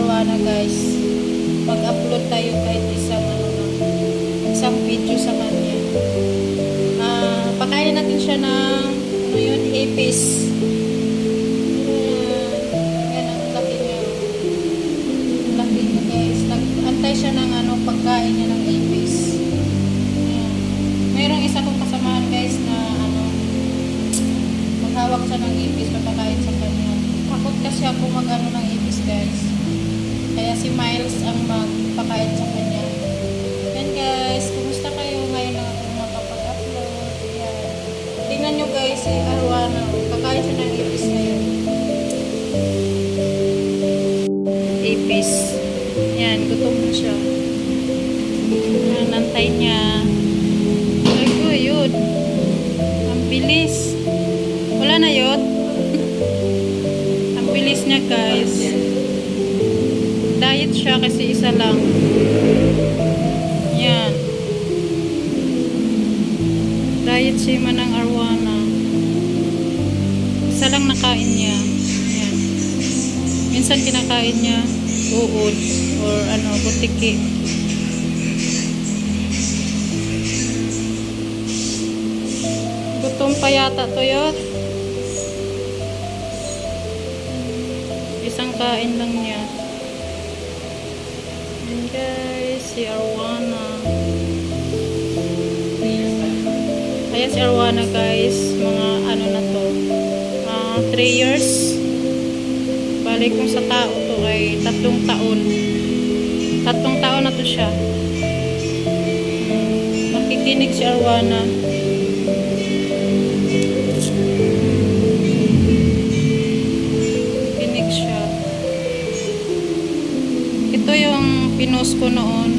Arwana guys. Mag-upload tayo kahit isang video sa kanya. Pakainin natin siya ng apis. Yan ang laki niya. Laki niya guys. Nag-antay siya ng pagkain niya ng apis. Mayroong isa kong kasamahan guys na maghawak siya ng apis, papakain sa kanya. Takot kasi ako ng apis guys. Kaya si Miles ang magpakain sa kanya. Yan guys, kumusta kayo? Ngayon na ako makapag-upload. Yan. Tingnan nyo guys, si Arwana. Kakain siya ng apis ngayon. Apis. Yan, gutom na siya. Nantay niya. Yun. Ang bilis. Wala na yun. Ang bilis niya guys. Diet siya kasi isa lang. Yan. Diet si Manang Arwana. Isa lang nakain niya. Yan. Minsan kinakain niya uod or butiki. Gutom pa yata to yun. Isang kain lang niya. And guys, si Arwana. Ayan si Arwana guys. Mga na to. 3 years. Balik kung sa tao to ay 3 taon. 3 taon na to siya. Nakikinig si Arwana. Ito yung pinost ko noon.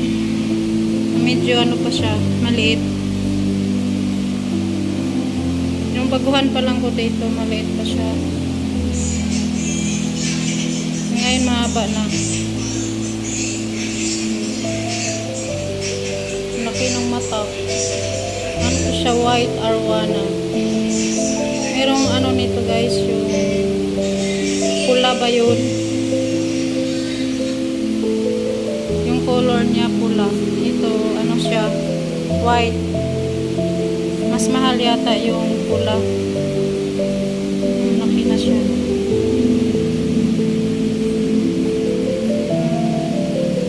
Medyo pa siya, maliit. Yung baguhan pa lang ko dito, maliit pa siya. Ngayon mahaba na. Laki ng mata. Ano siya, white Arwana. Merong nito guys, yung pula ba yun? Color niya pula. Ito, siya, white. Mas mahal yata yung pula. Laki na siya.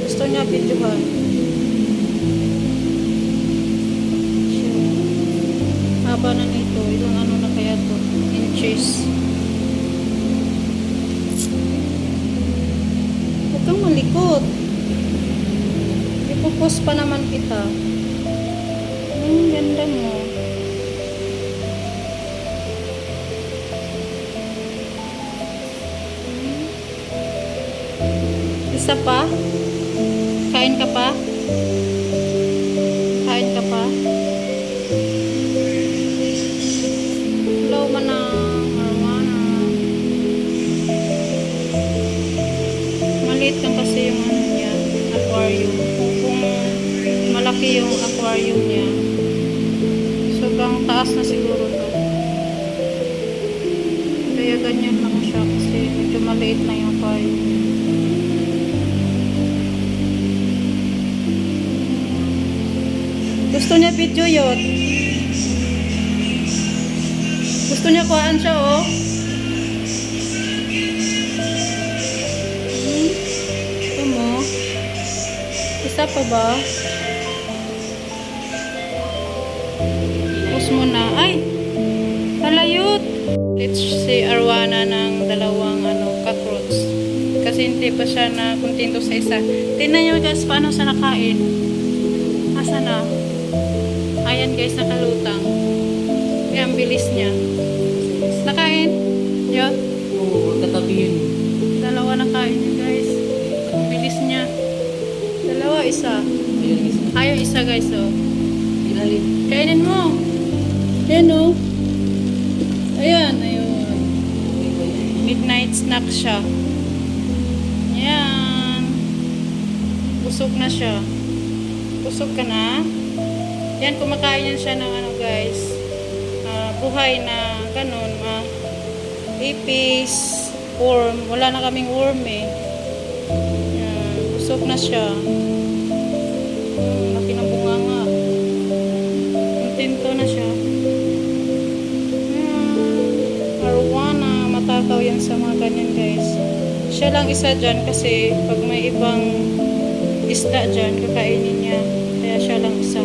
Gusto niya videohan. Haba na nito. Ilang na kaya to? Inches. Huwag kang malikot. Pupus pa naman kita. Ganda mo. Isa pa? Kain ka pa? Kain ka pa? Hello, Manang Arwana. Maliit lang kasi yung niya, aquarium. Malaki yung aquarium niya. Sobrang taas na siguro to. Kaya ganyan lang siya kasi medyo maliit na yung aquarium. Gusto niya video yun. Gusto niya kuhaan siya oh. Ito mo. Isa pa ba? Mo na. Ay! Palayot! Let's si Arwana ng dalawang cockroach. Kasi hindi pa siya na kontento sa isa. Tingnan nyo guys paano siya nakain. Asa na? Ayan guys, nakalutang. Kaya ang bilis niya. Nakain? Yun? Oo, katabi yun. Dalawa nakain niya guys. Ang bilis niya. Dalawa, isa. Ayaw isa guys oh. Kainin mo. Ayan o. Ayan, ayun. Midnight snack siya. Ayan. Busog na siya. Busog ka na. Yan, kumakain yan siya ng guys. Buhay na ganun. Apis, worm. Wala na kaming worm eh. na siya. Laki ng bunganga. Kontento na siya. Arowana, matakaw yan sa mga ganyan guys. Siya lang isa dyan kasi pag may ibang isda dyan, kakainin niya. Kaya siya lang isa.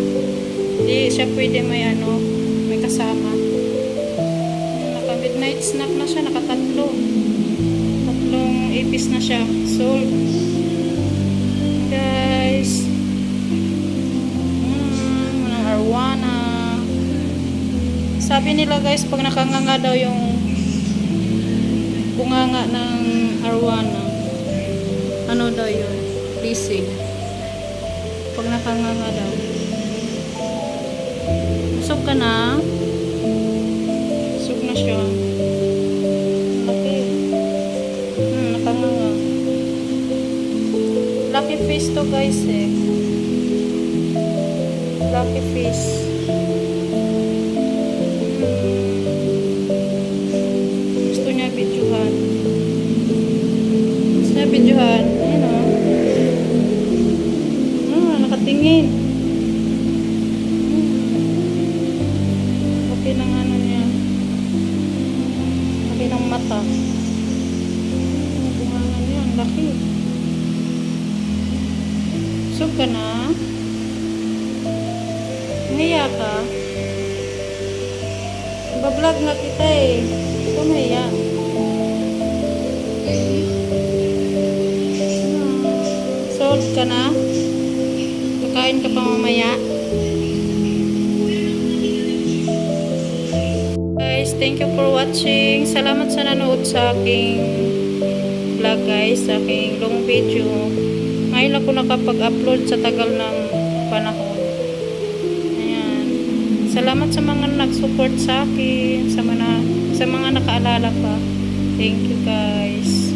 Hindi siya pwede may may kasama. Naka midnight snack na siya, nakatatlo. Tatlong ipis na siya. Sold. Guys. Mga arowana. Sabi nila guys, pag nakanganga daw yung bunganga ng arowana, ano daw yun? Lisig. Pag nakanganga daw. Busog ka na? Busog na siya. Laki. Nakanganga. Lucky fish to guys eh. Lucky fish. Gusto niya videohan. Gusto niya videohan. Ayun o. Nakatingin. Laki ng ano niya. Laki ng mata. Bungangan niya. Laki. Busog ka na? Naiya ka? Bablog nga kita eh. Ito naiya. Sold ka na? Kakain ka pa mamaya? Guys, thank you for watching. Salamat sa nanood sa aking vlog guys. Sa aking long video. Ngayon ako nakapag-upload sa tagal ng panahon. Ayan. Salamat sa mga nag-support sa akin, sa mga nakaalala pa. Thank you guys.